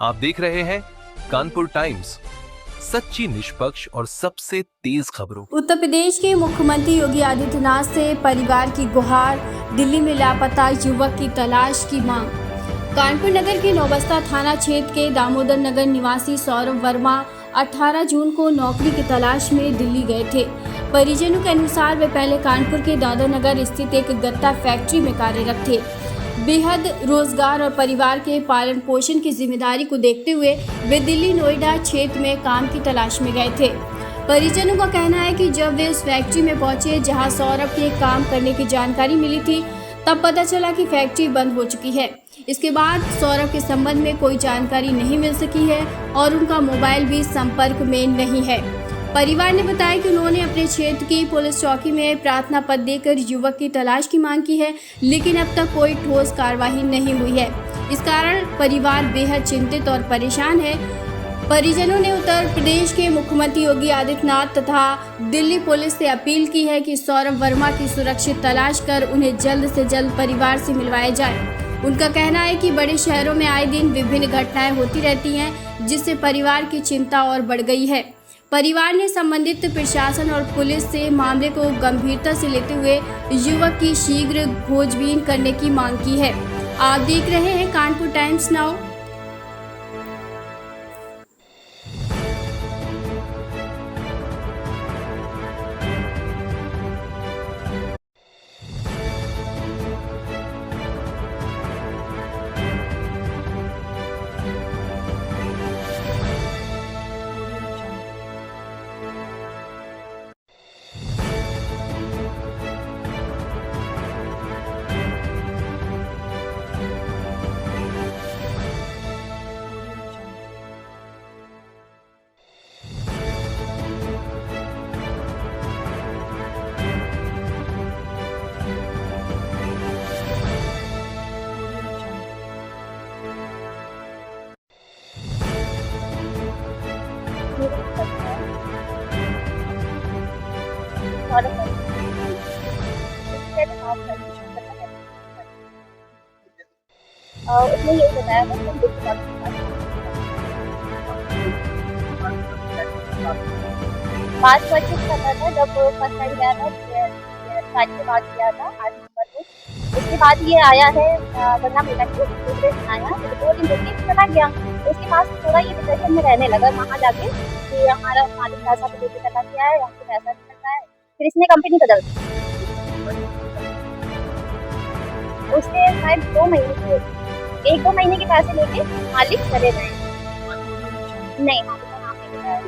आप देख रहे हैं कानपुर टाइम्स, सच्ची, निष्पक्ष और सबसे तेज खबरों। उत्तर प्रदेश के मुख्यमंत्री योगी आदित्यनाथ से परिवार की गुहार, दिल्ली में लापता युवक की तलाश की मांग। कानपुर नगर के नौबस्ता थाना क्षेत्र के दामोदर नगर निवासी सौरभ वर्मा 18 जून को नौकरी की तलाश में दिल्ली गए थे। परिजनों के अनुसार वे पहले कानपुर के दादर नगर स्थित एक गत्ता फैक्ट्री में कार्यरत थे। बेहद रोजगार और परिवार के पालन पोषण की जिम्मेदारी को देखते हुए वे दिल्ली नोएडा क्षेत्र में काम की तलाश में गए थे। परिजनों का कहना है कि जब वे उस फैक्ट्री में पहुंचे जहां सौरभ के काम करने की जानकारी मिली थी, तब पता चला कि फैक्ट्री बंद हो चुकी है। इसके बाद सौरभ के संबंध में कोई जानकारी नहीं मिल सकी है और उनका मोबाइल भी संपर्क में नहीं है। परिवार ने बताया कि उन्होंने अपने क्षेत्र की पुलिस चौकी में प्रार्थना पत्र देकर युवक की तलाश की मांग की है, लेकिन अब तक कोई ठोस कार्रवाई नहीं हुई है। इस कारण परिवार बेहद चिंतित और परेशान है। परिजनों ने उत्तर प्रदेश के मुख्यमंत्री योगी आदित्यनाथ तथा दिल्ली पुलिस से अपील की है कि सौरभ वर्मा की सुरक्षित तलाश कर उन्हें जल्द से जल्द परिवार से मिलवाया जाए। उनका कहना है कि बड़े शहरों में आए दिन विभिन्न घटनाएं होती रहती हैं, जिससे परिवार की चिंता और बढ़ गई है। परिवार ने संबंधित प्रशासन और पुलिस से मामले को गंभीरता से लेते हुए युवक की शीघ्र खोजबीन करने की मांग की है। आप देख रहे हैं कानपुर टाइम्स नाउ। उसने यही बताया था कि हम 5 बजे पता था जब फर्स्ट टाइम गया था, शादी के बाद गया था 8 नवंबर को। उसके बाद ये आया है 15 मिनट को दूसरे दिन आया, तो 2 दिन रुक के चला गया। उसके पास थोड़ा ये डिप्रेशन में रहने लगा वहाँ जाके कि हमारा मालिक पैसा तो देके चला गया है, हमको पैसा नहीं मिल रहा है। फिर इसने कंपनी बदल दी। उसने शायद 2 महीने के 1-2 महीने के पैसे लेके मालिक चले गए। नहीं, मालिक का नाम नहीं बताया।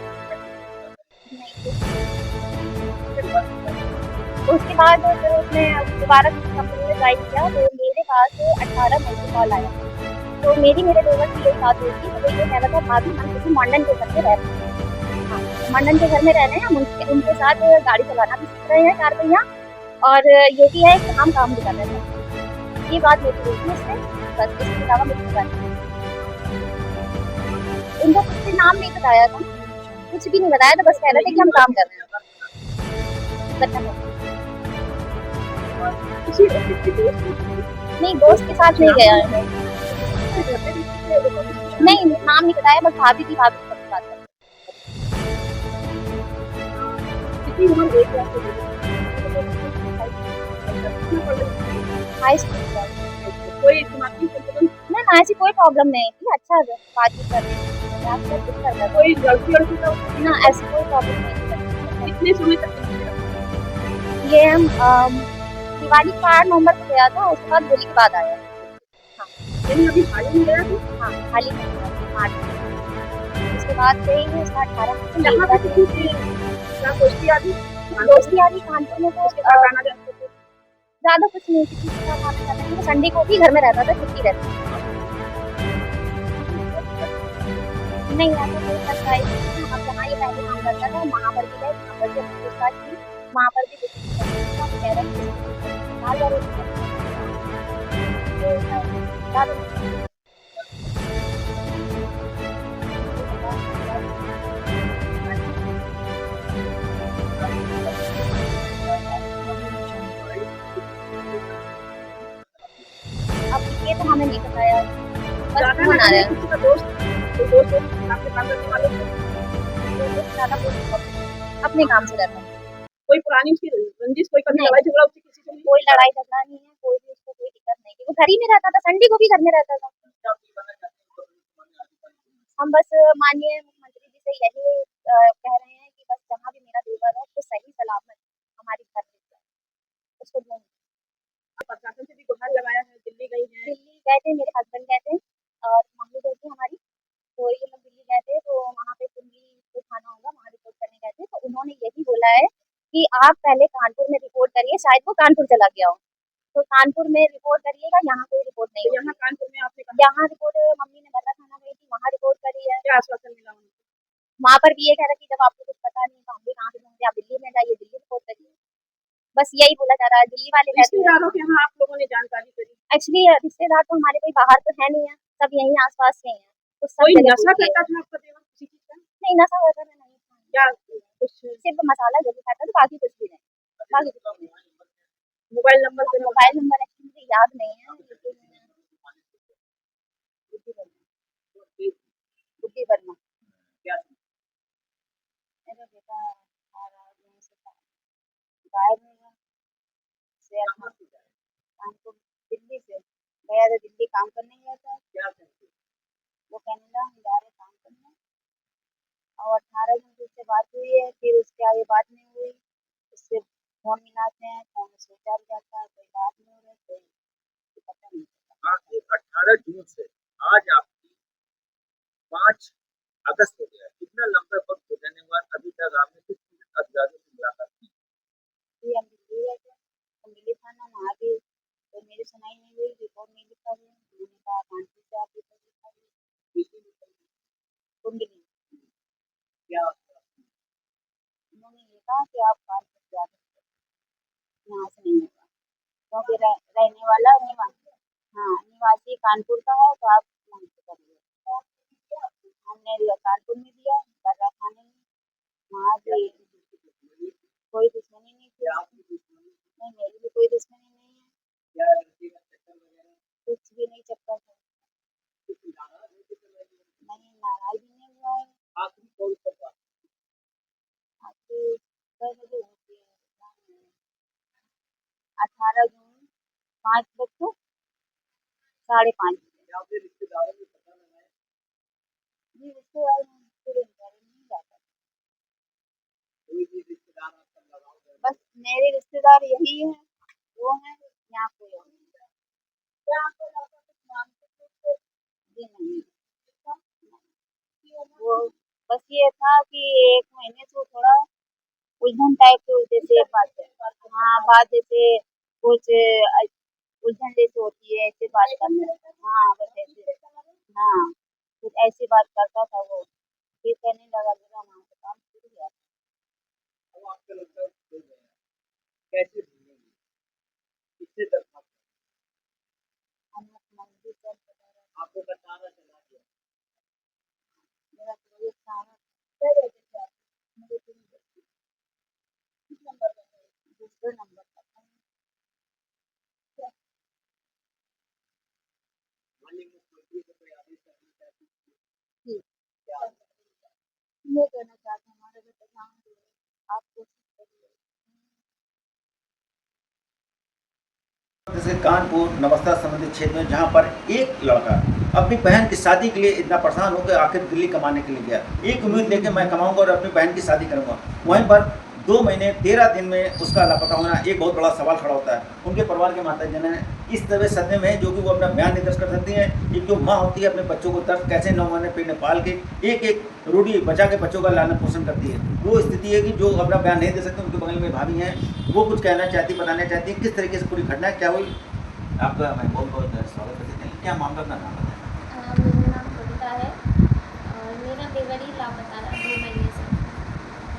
उसके बाद फिर उसने दोबारा कंपनी में ज्वाइन किया, तो मेरे पास 18 मई को कॉल आया। तो मेरे देवर की यही बात हुई थी, तो ये कह रहा था भाभी हम किसी मंडन के घर में रह रहे हैं। हाँ, मंडन के घर में रह रहे हैं, हम उनके साथ गाड़ी चलाना भी सीख रहे हैं 4 पहिया, और ये भी है कि हम काम भी कर रहे हैं। ये बात मेरी हुई थी उससे, बस इसके अलावा मुझे पता नहीं। उनका कुछ भी नाम नहीं बताया था, कुछ भी नहीं बताया था, बस कह रहे थे कि हम काम कर रहे हैं। नहीं, दोस्त के साथ नहीं गया है। नहीं, नाम नहीं बताया, बस भाभी की बात कर। हाई स्कूल कोई ना, ऐसी कोई प्रॉब्लम नहीं थी। अच्छा बातचीत कर रहे हैं, कोई गलती ना, ऐसी कोई प्रॉब्लम नहीं थी। कितने समय तक ये हम दिवाली का 8 नवंबर को गया था, उसके बाद होली के बाद आया। हाँ, अभी हाल ही में गया था। हाँ, हाल ही में 8। उसके बाद से ही उसका 18 दोस्ती यारी कानपुर में ज़्यादा कुछ नहीं, किसी के साथ आना जाना नहीं। संडे को भी घर में रहता था, छुट्टी रहती नहीं। ऐसा कोई सरप्राइज नहीं। हम जहाँ ये पहले काम करता था वहाँ पर भी गए, वहाँ पर भी पूछताछ की, वहाँ पर भी कह रहे अब ये तो हमें नहीं बताया, बस फोन आ रहा है। आपके पास रखने वालों को ज्यादा कोई प्रॉब्लम नहीं, अपने काम से रहता है। कोई पुरानी उसकी रंजिश, कोई कभी नहीं। लड़ाई झगड़ा उससे किसी से नहीं? कोई लड़ाई झगड़ा नहीं है, कोई भी उसको कोई दिक्कत नहीं है। वो घर ही में रहता था, संडे को भी घर में रहता था। हम बस माननीय मुख्यमंत्री जी से यही कह रहे हैं कि बस जहाँ भी मेरा देवर है तो सही सलामत हमारी घर में जाए, उसको ढूंढ। प्रशासन से भी गुहार लगाया है, दिल्ली गई है। दिल्ली गए थे, मेरे हस्बैंड गए थे और मम्मी गई थी हमारी, तो ये लोग दिल्ली गए थे, तो वहाँ पे कुंडली जो थाना होगा वहाँ रिपोर्ट करने गए थे, तो उन्होंने यही बोला है कि आप पहले कानपुर में रिपोर्ट करिए, शायद वो कानपुर चला गया हो, तो कानपुर में रिपोर्ट करिएगा, यहाँ कोई रिपोर्ट नहीं तो होगी। यहाँ कानपुर में आपने कहा यहाँ रिपोर्ट मम्मी ने बता थाना गई थी, वहाँ रिपोर्ट करी है। क्या आश्वासन मिला उनको? वहाँ पर भी ये कह रहा कि जब आपको कुछ पता नहीं तो हम भी कहाँ से ढूंढते, आप दिल्ली में जाइए, दिल्ली रिपोर्ट करिए, बस यही बोला जा रहा है। दिल्ली वाले कहते हैं रिश्तेदारों के यहाँ आप लोगों ने जानकारी करी? एक्चुअली रिश्तेदार तो हमारे कोई बाहर तो है नहीं है, सब यहीं आसपास के हैं, तो सब कोई जगह नशा पूछिए। करता था आपका देवर किसी चीज का? नहीं, नशा वगैरह नहीं था, क्या कुछ सिर्फ मसाला जरूर खाता था, बाकी कुछ भी नहीं, बाकी कुछ भी नहीं। मोबाइल नंबर से मोबाइल नंबर एक्चुअली मुझे याद नहीं है, लेकिन बुद्धि वर्मा क्या मेरा बेटा आ रहा है यहीं से गायब हो गया, शेयर कानपुर दिल्ली से गया था, दिल्ली काम करने गया था, वो कहने लगा हम जा रहे हैं काम करने, और 18 जन से उससे बात हुई है, फिर उसके आगे बात नहीं हुई, उससे फोन मिलाते हैं, फोन स्विच ऑफ जाता है, कोई बात नहीं हो रही, कोई पता नहीं चलता। 18 जून से आज आपकी 5 अगस्त हो गया। कितना लंबा वक्त हो जाने के बाद अभी तक आपने किस अधिकारियों से मुलाकात की? फिर हम दिल्ली गए थे, तो मिली थाना, वहाँ भी तो मेरी सुनाई नहीं हुई, रिपोर्ट नहीं लिखा हुआ, उन्होंने कहा कानपुर से आप रिपोर्ट लिखा हुआ कुंडली, क्या उन्होंने ये कहा कि आप कानपुर जा सकते हो, यहाँ से नहीं होगा, क्योंकि रहने वाला निवासी कानपुर का है, तो आप वहीं से करिए। हमने कानपुर में दिया, बड़ा थाने में, वहाँ भी कोई दुश्मनी नहीं थी, नहीं मेरी भी कोई दुश्मनी नहीं है, कुछ भी नहीं चक्कर था, नहीं नाराज भी नहीं हुआ है। आखिरी कौन सा बात? आपकी कई बजे होती है 18 जून 5 बजे 5:30 आपने रिश्तेदारों में पता लगाया? जी, रिश्तेदार नहीं जाता, कोई भी रिश्तेदार आपका लगाव है? बस मेरे रिश्तेदार यही है, वो है, यहाँ कोई और नहीं। क्या आपको लड़का कुछ मानसिक रूप से? जी नहीं, वो बस ये था कि 1 महीने से वो थोड़ा उलझन टाइप की, जैसे बात जैसे कुछ उलझन जैसे होती है, ऐसे बात करता, हाँ बस ऐसे, हाँ कुछ ऐसी बात करता था वो, फिर कहने लगा मेरा वहाँ से काम छूट गया। अब आपका लड़का खो गया, कैसे ढूंढेंगे? किससे दरखास्त? हम मुख्यमंत्री सर बता रहे हैं, आपको बताना चला गया। मेरा प्रोजेक्ट सारा कर देते थे आप, मुझे किस नंबर पर है? दूसरे नंबर पर है। माननीय मुख्यमंत्री को कोई आदेश करना चाहती है? जी, क्या ये कहना चाहते हैं हमारे बेटे ध्यान दो, आप कोशिश करिए। जैसे कानपुर नवस्था संबंधित क्षेत्र में जहाँ पर एक लड़का अपनी बहन की शादी के लिए इतना परेशान होकर आखिर दिल्ली कमाने के लिए गया, एक उम्मीद लेके मैं कमाऊंगा और अपनी बहन की शादी करूंगा, वहीं पर 2 महीने 13 दिन में उसका लापता होना एक बहुत बड़ा सवाल खड़ा होता है। उनके परिवार के माता जन इस तरह सदमे में है, जो कि वो अपना बयान नहीं दर्ज कर सकती हैं। एक जो माँ होती है अपने बच्चों को दर्द कैसे 9 महीने पेट में पाल के एक एक रोटी बचा के बच्चों का लालन पोषण करती है, वो स्थिति है कि जो अपना बयान नहीं दे सकते। उनके बगल में भाभी हैं, वो कुछ कहना चाहती, बताना चाहती है किस तरीके से पूरी घटना क्या हुई। आपका मैं बहुत बहुत स्वागत करते हैं। क्या मामला अपना नाम बताएं। मेरा नाम कविता है और मेरा देवर ही लापता रहा 2 महीने से।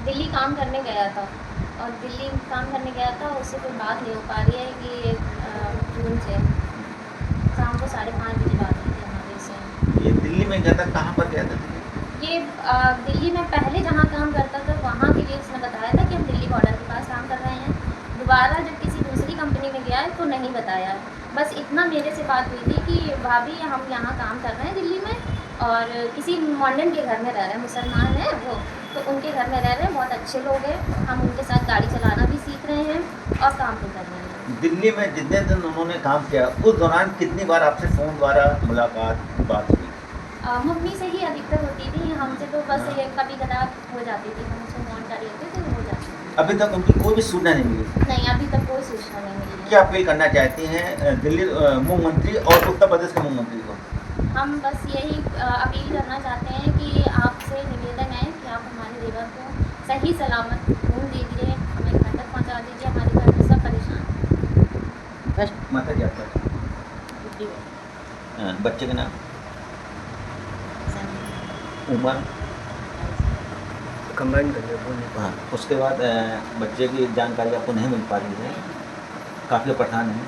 दिल्ली काम करने गया था और दिल्ली काम करने गया था, उससे कोई बात नहीं हो पा रही है कि जून से शाम को 5:30 बजे बात हुई थी हमारे से। ये दिल्ली में गया था, कहाँ पर गया था? ये दिल्ली में पहले जहाँ काम करता था वहाँ के लिए उसने बताया था कि हम दिल्ली बॉर्डर के पास काम कर रहे हैं। दोबारा जब किसी दूसरी कंपनी में गया है तो नहीं बताया, बस इतना मेरे से बात हुई थी कि भाभी हम यहाँ काम कर रहे हैं दिल्ली में और किसी मॉडर्न के घर में रह रहे हैं, मुसलमान हैं वो, तो उनके घर में रह रहे हैं, बहुत अच्छे लोग हैं। हम उनके साथ गाड़ी चलाना भी सीख रहे हैं और काम भी कर रहे हैं। दिल्ली में जितने दिन उन्होंने काम किया उस दौरान कितनी बार आपसे फ़ोन द्वारा मुलाकात बात हुई? मम्मी से ही अधिकतर होती थी, हमसे तो बस ये कभी कदार हो जाती थी, हम उसको फ़ोन कर लेते थे, हो जाती थी। अभी तक उनकी कोई भी सूचना नहीं मिली? नहीं, अभी तक कोई सूचना नहीं मिली है। क्या अपील करना चाहती हैं दिल्ली मुख्यमंत्री और उत्तर प्रदेश के मुख्यमंत्री को? हम बस यही अपील करना चाहते हैं कि आपसे निवेदन है कि आप हमारे देवर को सही सलामत खून दीजिए, हमें घर तक पहुँचा दीजिए, हमारे घर में सब परेशान हैं। माता जी आपका बच्चे का नाम, उम्र? कंबाइन कर लिया। हाँ, उसके बाद बच्चे की जानकारी आपको नहीं मिल पा रही है, काफ़ी परेशान हैं।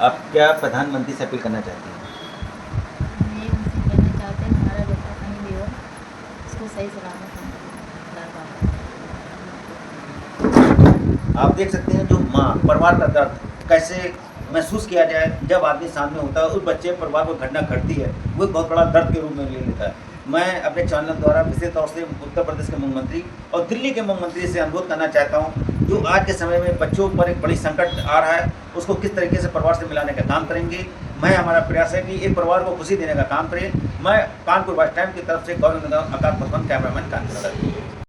आप क्या प्रधानमंत्री से अपील करना चाहती हैं? मैं उनसे कहना चाहते हैं हमारा बेटा कहीं भी हो, उसको सही सलामत हम घर वापस। आप देख सकते हैं जो माँ परिवार का दर्द कैसे महसूस किया जाए जब आदमी सामने होता है, उस बच्चे परिवार को घटना घटती है वो एक बहुत बड़ा दर्द के रूप में ले लेता है। मैं अपने चैनल द्वारा विशेष तौर से उत्तर प्रदेश के मुख्यमंत्री और दिल्ली के मुख्यमंत्री से अनुरोध करना चाहता हूँ, जो आज के समय में बच्चों पर एक बड़ी संकट आ रहा है उसको किस तरीके से परिवार से मिलाने का काम करेंगे। मैं हमारा प्रयास है कि एक परिवार को खुशी देने का काम करें। मैं कानपुर बस स्टैंड की तरफ से गौरव आकाश कैमरामैन कानपुर।